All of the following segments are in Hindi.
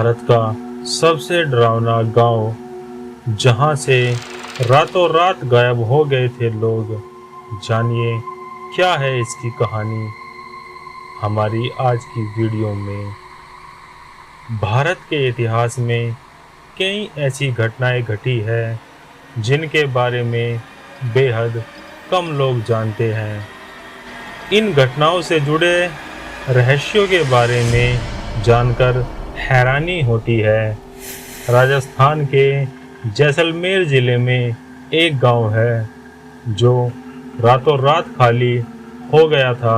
भारत का सबसे डरावना गांव, जहां से रातों रात गायब हो गए थे लोग। जानिए क्या है इसकी कहानी हमारी आज की वीडियो में। भारत के इतिहास में कई ऐसी घटनाएं घटी है जिनके बारे में बेहद कम लोग जानते हैं। इन घटनाओं से जुड़े रहस्यों के बारे में जानकर हैरानी होती है। राजस्थान के जैसलमेर जिले में एक गांव है जो रातों रात खाली हो गया था।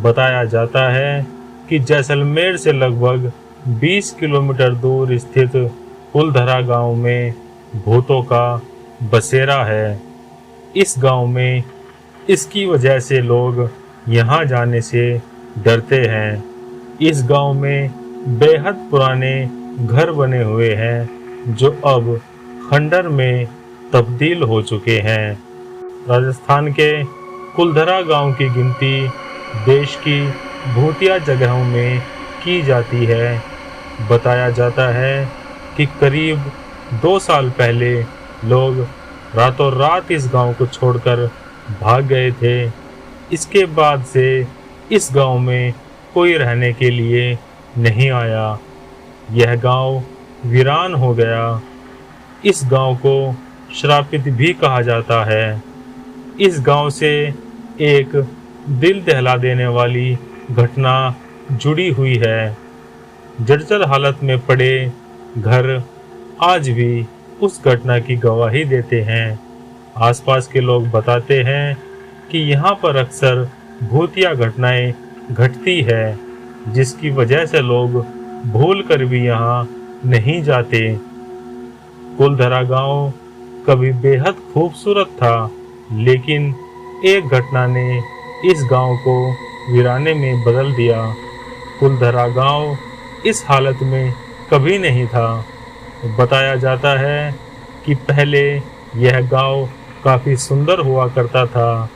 बताया जाता है कि जैसलमेर से लगभग 20 किलोमीटर दूर स्थित कुलधरा गांव में भूतों का बसेरा है। इस गांव में इसकी वजह से लोग यहाँ जाने से डरते हैं। इस गांव में बेहद पुराने घर बने हुए हैं जो अब खंडर में तब्दील हो चुके हैं। राजस्थान के कुलधरा गांव की गिनती देश की भूतिया जगहों में की जाती है। बताया जाता है कि करीब 2 साल पहले लोग रातों रात इस गांव को छोड़कर भाग गए थे। इसके बाद से इस गांव में कोई रहने के लिए नहीं आया। यह गांव वीरान हो गया। इस गांव को श्रापित भी कहा जाता है। इस गांव से एक दिल दहला देने वाली घटना जुड़ी हुई है। जर्जर हालत में पड़े घर आज भी उस घटना की गवाही देते हैं। आसपास के लोग बताते हैं कि यहाँ पर अक्सर भूतिया घटनाएं घटती है, जिसकी वजह से लोग भूल कर भी यहाँ नहीं जाते। कुलधरा गांव कभी बेहद खूबसूरत था, लेकिन एक घटना ने इस गांव को वीराने में बदल दिया। कुलधरा गांव इस हालत में कभी नहीं था। बताया जाता है कि पहले यह गांव काफ़ी सुंदर हुआ करता था।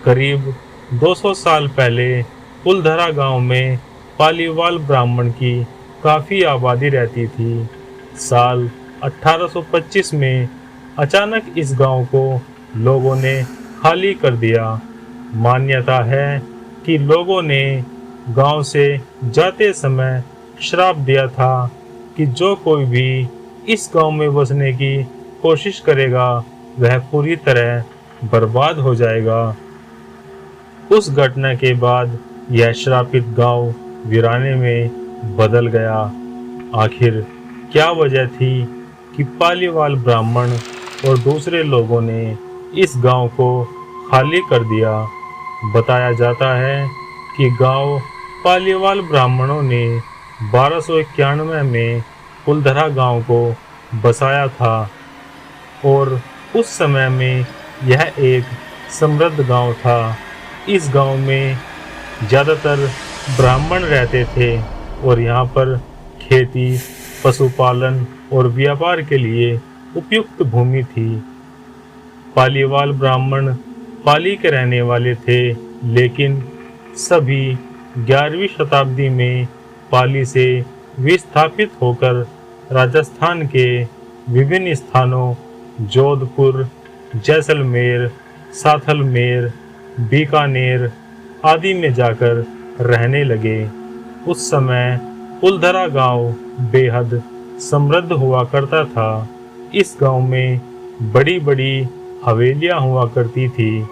करीब 200 साल पहले कुलधरा गांव में पालीवाल ब्राह्मण की काफ़ी आबादी रहती थी। साल 1825 में अचानक इस गांव को लोगों ने खाली कर दिया। मान्यता है कि लोगों ने गांव से जाते समय श्राप दिया था कि जो कोई भी इस गांव में बसने की कोशिश करेगा वह पूरी तरह बर्बाद हो जाएगा। उस घटना के बाद यह श्रापित गांव वीराने में बदल गया। आखिर क्या वजह थी कि पालीवाल ब्राह्मण और दूसरे लोगों ने इस गांव को खाली कर दिया? बताया जाता है कि गांव पालीवाल ब्राह्मणों ने 1291 में कुलधरा गांव को बसाया था और उस समय में यह एक समृद्ध गांव था। इस गांव में ज़्यादातर ब्राह्मण रहते थे और यहाँ पर खेती, पशुपालन और व्यापार के लिए उपयुक्त भूमि थी। पालीवाल ब्राह्मण पाली के रहने वाले थे, लेकिन सभी 11वीं शताब्दी में पाली से विस्थापित होकर राजस्थान के विभिन्न स्थानों जोधपुर, जैसलमेर, साथलमेर, बीकानेर आदि में जाकर रहने लगे। उस समय कुलधरा गांव बेहद समृद्ध हुआ करता था। इस गांव में बड़ी बड़ी हवेलियां हुआ करती थी।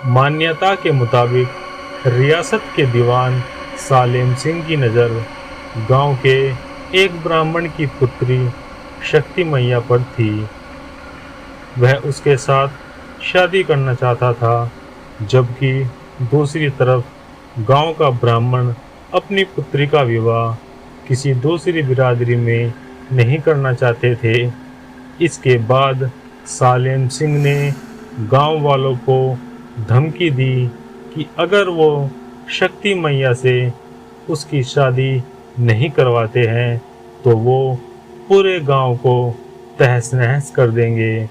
मान्यता के मुताबिक रियासत के दीवान सालेम सिंह की नज़र गांव के एक ब्राह्मण की पुत्री शक्ति मैया पर थी। वह उसके साथ शादी करना चाहता था, जबकि दूसरी तरफ गांव का ब्राह्मण अपनी पुत्री का विवाह किसी दूसरी बिरादरी में नहीं करना चाहते थे। इसके बाद सालेम सिंह ने गांव वालों को धमकी दी कि अगर वो शक्ति मैया से उसकी शादी नहीं करवाते हैं तो वो पूरे गांव को तहस नहस कर देंगे।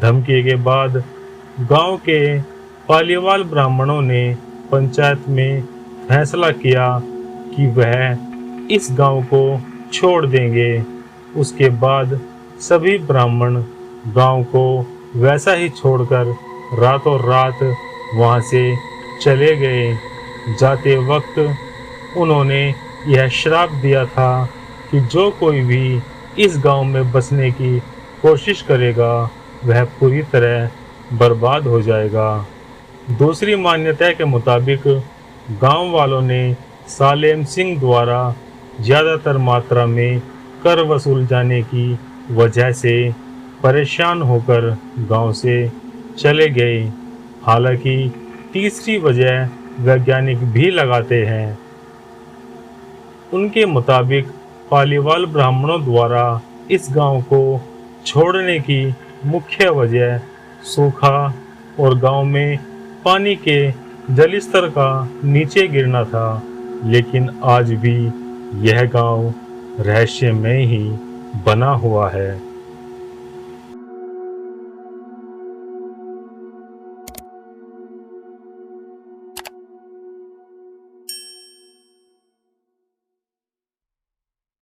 धमकी के बाद गांव के पालीवाल ब्राह्मणों ने पंचायत में फैसला किया कि वह इस गांव को छोड़ देंगे। उसके बाद सभी ब्राह्मण गांव को वैसा ही छोड़कर रातों रात वहां से चले गए। जाते वक्त उन्होंने यह श्राप दिया था कि जो कोई भी इस गांव में बसने की कोशिश करेगा वह पूरी तरह बर्बाद हो जाएगा। दूसरी मान्यता के मुताबिक गांव वालों ने सालेम सिंह द्वारा ज़्यादातर मात्रा में कर वसूल जाने की वजह से परेशान होकर गांव से चले गए। हालांकि तीसरी वजह वैज्ञानिक भी लगाते हैं। उनके मुताबिक पालीवाल ब्राह्मणों द्वारा इस गांव को छोड़ने की मुख्य वजह सूखा और गांव में पानी के जलस्तर का नीचे गिरना था। लेकिन आज भी यह गांव रहस्यमय ही बना हुआ है।